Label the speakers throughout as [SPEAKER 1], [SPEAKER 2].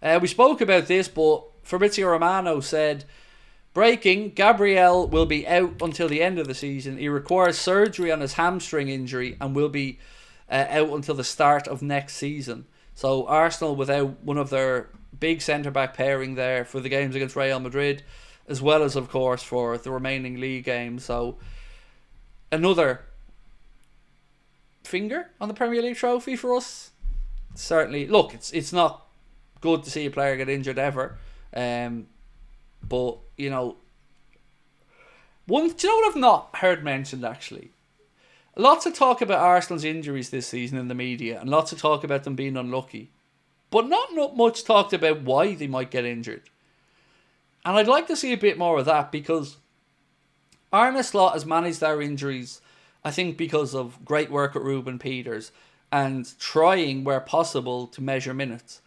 [SPEAKER 1] We spoke about this, but Fabrizio Romano said, breaking, Gabriel will be out until the end of the season. He requires surgery on his hamstring injury and will be out until the start of next season. So Arsenal without one of their big centre-back pairing there for the games against Real Madrid, as well as, of course, for the remaining league games. So another finger on the Premier League trophy for us. Certainly, look, it's not good to see a player get injured ever. But, you know, do you know what I've not heard mentioned, actually? Lots of talk about Arsenal's injuries this season in the media, and lots of talk about them being unlucky. But not much talked about why they might get injured. And I'd like to see a bit more of that, because Arne Slot has managed their injuries, I think, because of great work at Ruben Peters and trying, where possible, to measure minutes.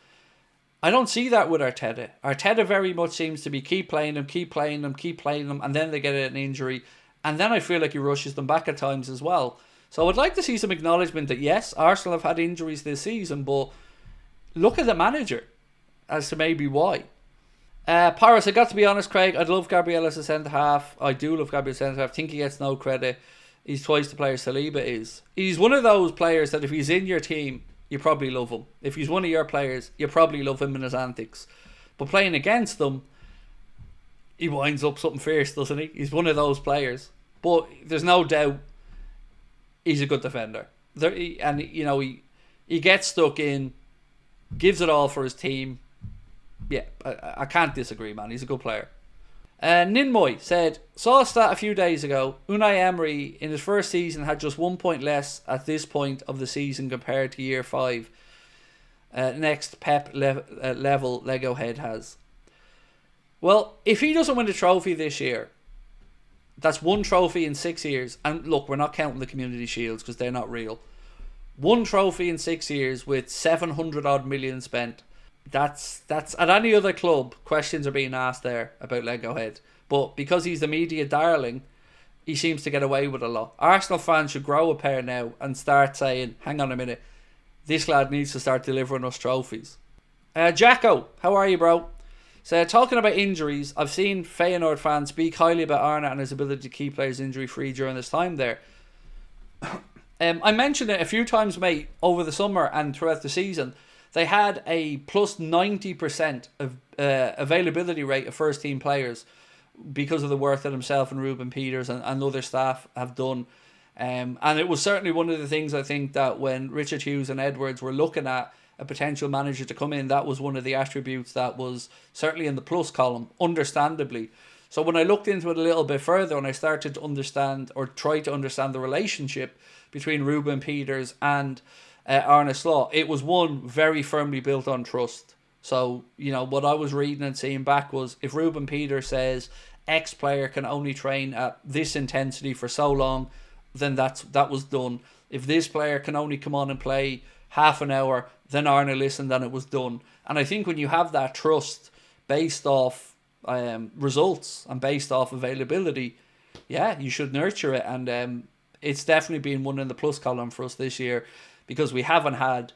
[SPEAKER 1] I don't see that with Arteta. Arteta very much seems to be keep playing them, and then they get an injury, and then I feel like he rushes them back at times as well. So I'd like to see some acknowledgement that yes, Arsenal have had injuries this season, but look at the manager as to maybe why. Paris, I got to be honest, Craig, I'd love Gabriel as a centre-half. I do love Gabriel as a centre-half. I think he gets no credit. He's twice the player Saliba is. He's one of those players that if he's in your team, you probably love him. If he's one of your players, you probably love him and his antics. But playing against them, he winds up something fierce, doesn't he? He's one of those players. But there's no doubt he's a good defender. And, you know, he gets stuck in, gives it all for his team. Yeah, I can't disagree, man. He's a good player. Ninmoy said, saw a stat a few days ago. Unai Emery in his first season had just 1 point less at this point of the season compared to year 5. Next Pep level Lego head has. Well, if he doesn't win the trophy this year, that's one trophy in 6 years. And look, we're not counting the Community Shields because they're not real. One trophy in 6 years with 700 odd million spent. That's at any other club, questions are being asked there about Lego Head. But because he's the media darling, he seems to get away with a lot. Arsenal fans should grow a pair now and start saying, hang on a minute, this lad needs to start delivering us trophies. Jacko, how are you, bro? So, talking about injuries, I've seen Feyenoord fans speak highly about Arne and his ability to keep players injury free during this time there. I mentioned it a few times, mate, over the summer and throughout the season. They had a plus 90% of availability rate of first team players because of the work that himself and Ruben Peters and other staff have done. And it was certainly one of the things, I think, that when Richard Hughes and Edwards were looking at a potential manager to come in, that was one of the attributes that was certainly in the plus column, understandably. So when I looked into it a little bit further and I started to understand or try to understand the relationship between Ruben Peters and Arne Slot, it was one very firmly built on trust. So, you know, what I was reading and seeing back was if Ruben Peters says X player can only train at this intensity for so long, then that was done. If this player can only come on and play half an hour, then Arne listened and it was done. And I think when you have that trust based off results and based off availability, yeah, you should nurture it. And it's definitely been one in the plus column for us this year, because we haven't had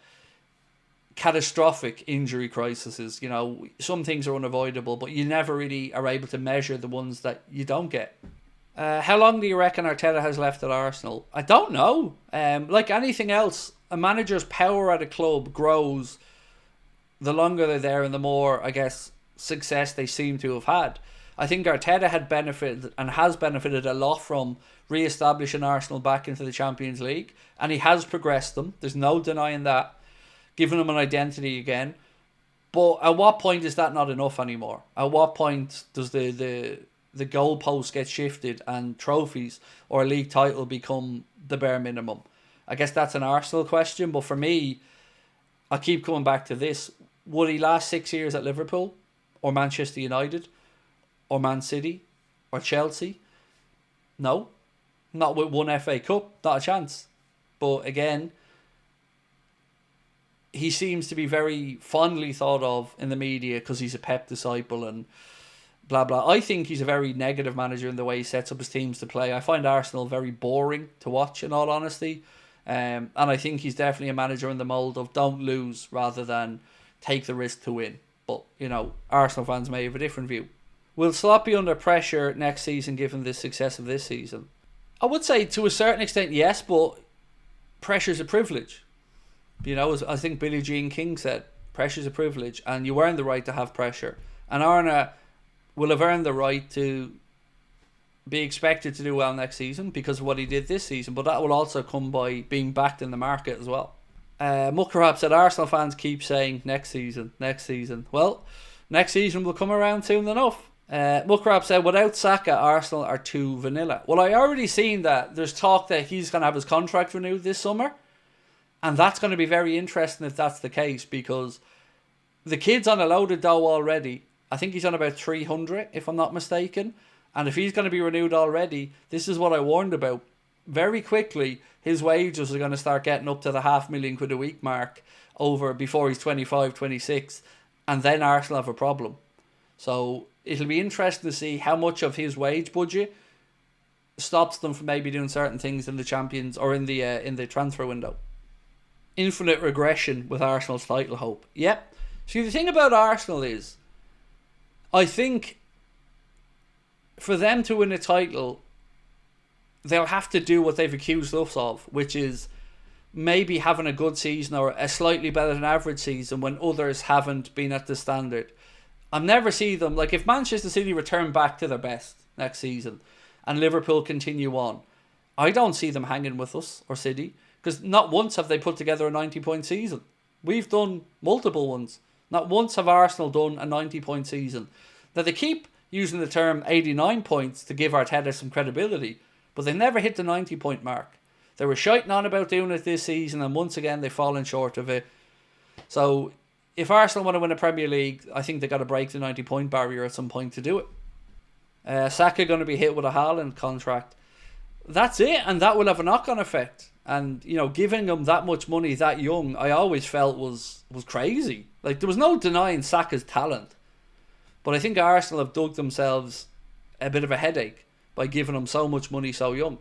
[SPEAKER 1] catastrophic injury crises. You know, some things are unavoidable, but you never really are able to measure the ones that you don't get. How long do you reckon Arteta has left at Arsenal? I don't know. Like anything else, a manager's power at a club grows the longer they're there and the more, I guess, success they seem to have had. I think Arteta had benefited and has benefited a lot from re-establishing Arsenal back into the Champions League, and he has progressed them. There's no denying that, giving them an identity again. But at what point is that not enough anymore? At what point does the goalpost get shifted and trophies or a league title become the bare minimum? I guess that's an Arsenal question, but for me, I keep coming back to this. Would he last 6 years at Liverpool or Manchester United or Man City or Chelsea? No. Not with one FA Cup. Not a chance. But again, he seems to be very fondly thought of in the media because he's a Pep disciple and blah, blah. I think he's a very negative manager in the way he sets up his teams to play. I find Arsenal very boring to watch, in all honesty. And I think he's definitely a manager in the mould of don't lose rather than take the risk to win. But, Arsenal fans may have a different view. Will Slot be under pressure next season given the success of this season? I would say to a certain extent yes, but pressure's a privilege. As I think Billie Jean King said, pressure's a privilege, and you earn the right to have pressure. And Arna will have earned the right to be expected to do well next season because of what he did this season, but that will also come by being backed in the market as well. Muckarab said Arsenal fans keep saying next season. Well, next season will come around soon enough. Muckarab said without Saka, Arsenal are too vanilla. Well, I already seen that there's talk that he's going to have his contract renewed this summer, and that's going to be very interesting if that's the case, because the kid's on a loaded dough already. I think he's on about 300 if I'm not mistaken, and if he's going to be renewed already, this is what I warned about. Very quickly, his wages are going to start getting up to the £500,000 a week mark before he's 25, 26, and then Arsenal have a problem. So it'll be interesting to see how much of his wage budget stops them from maybe doing certain things in the Champions or in the transfer window. Infinite regression with Arsenal's title hope. Yep. See, the thing about Arsenal is, I think for them to win a title, they'll have to do what they've accused us of, which is maybe having a good season or a slightly better than average season when others haven't been at the standard. I'll never see them, like if Manchester City return back to their best next season and Liverpool continue on, I don't see them hanging with us or City, because not once have they put together a 90-point season. We've done multiple ones. Not once have Arsenal done a 90-point season. Now they keep using the term 89 points to give Arteta some credibility, but they never hit the 90-point mark. They were shiting on about doing it this season, and once again they've fallen short of it. So if Arsenal want to win a Premier League, I think they've got to break the 90-point barrier at some point to do it. Saka going to be hit with a Haaland contract. That's it, and that will have a knock-on effect. And, giving him that much money that young, I always felt was crazy. Like, there was no denying Saka's talent. But I think Arsenal have dug themselves a bit of a headache by giving him so much money so young.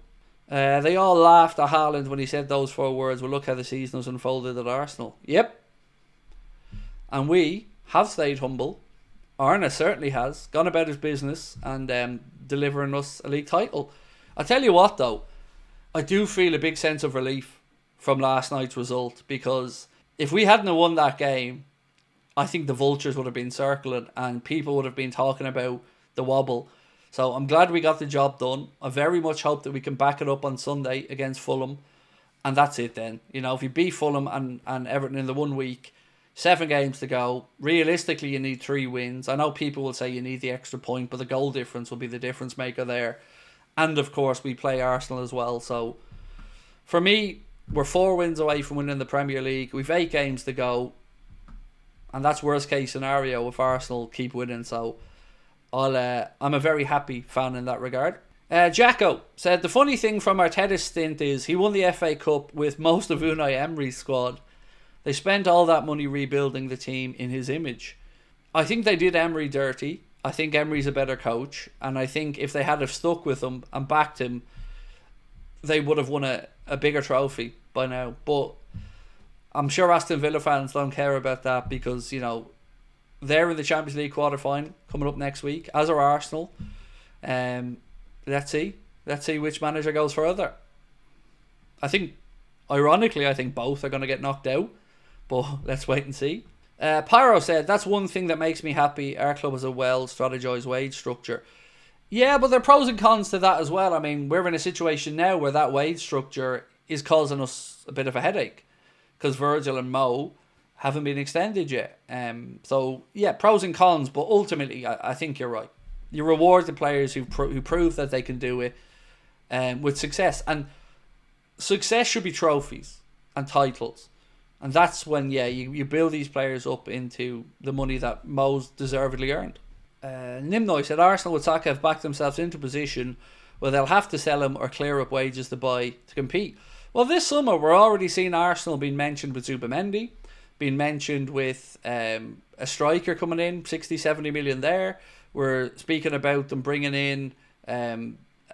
[SPEAKER 1] They all laughed at Haaland when he said those 4 words, well, look how the season has unfolded at Arsenal. Yep. And we have stayed humble. Arna certainly has. Gone about his business and delivering us a league title. I tell you what, though, I do feel a big sense of relief from last night's result, because if we hadn't won that game, I think the vultures would have been circling and people would have been talking about the wobble. So I'm glad we got the job done. I very much hope that we can back it up on Sunday against Fulham. And that's it then. If you beat Fulham and Everton in the 1 week, 7 games to go. Realistically, you need 3 wins. I know people will say you need the extra point, but the goal difference will be the difference maker there. And of course, we play Arsenal as well. So for me, we're 4 wins away from winning the Premier League. We've 8 games to go. And that's worst case scenario if Arsenal keep winning. So I'm a very happy fan in that regard. Jacko said the funny thing from Arteta's stint is he won the FA Cup with most of Unai Emery's squad. They spent all that money rebuilding the team in his image. I think they did Emery dirty. I think Emery's a better coach, and I think if they had have stuck with him and backed him, they would have won a bigger trophy by now. But I'm sure Aston Villa fans don't care about that because, they're in the Champions League quarter-final coming up next week, as are Arsenal. Let's see which manager goes further. Ironically, I think both are going to get knocked out, but let's wait and see. Pyro said, that's one thing that makes me happy. Our club has a well-strategized wage structure. Yeah, but there are pros and cons to that as well. I mean, we're in a situation now where that wage structure is causing us a bit of a headache because Virgil and Mo haven't been extended yet. So, yeah, pros and cons, but ultimately, I think you're right. You reward the players who prove that they can do it with success. And success should be trophies and titles. And that's when, you build these players up into the money that Mo's deservedly earned. Nimnoy said, Arsenal with Saka have backed themselves into a position where they'll have to sell him or clear up wages to buy to compete. Well, this summer, we're already seeing Arsenal being mentioned with Zubimendi, being mentioned with a striker coming in, 60, 70 million there. We're speaking about them bringing in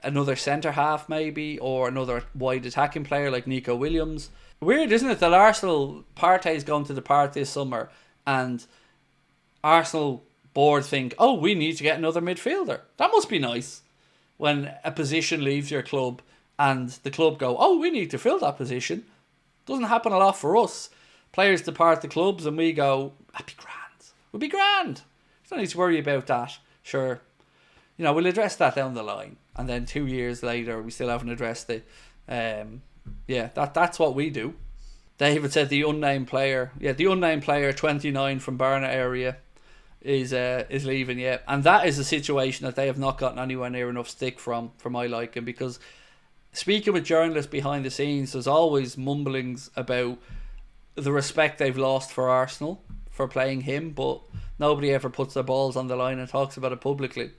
[SPEAKER 1] another centre-half maybe, or another wide attacking player like Nico Williams. Weird, isn't it, that Arsenal, Partey's going to depart this summer and Arsenal board think, oh, we need to get another midfielder. That must be nice when a position leaves your club and the club go, oh, we need to fill that position. Doesn't happen a lot for us. Players depart the clubs and we go, that'd be grand. We'll be grand. Don't need to worry about that. Sure. We'll address that down the line. And then 2 years later, we still haven't addressed it. That's what we do. David said the unnamed player. Yeah, the unnamed player, 29 from Barnet area, is leaving. Yeah, and that is a situation that they have not gotten anywhere near enough stick from, for my liking. Because speaking with journalists behind the scenes, there's always mumblings about the respect they've lost for Arsenal for playing him, but nobody ever puts their balls on the line and talks about it publicly.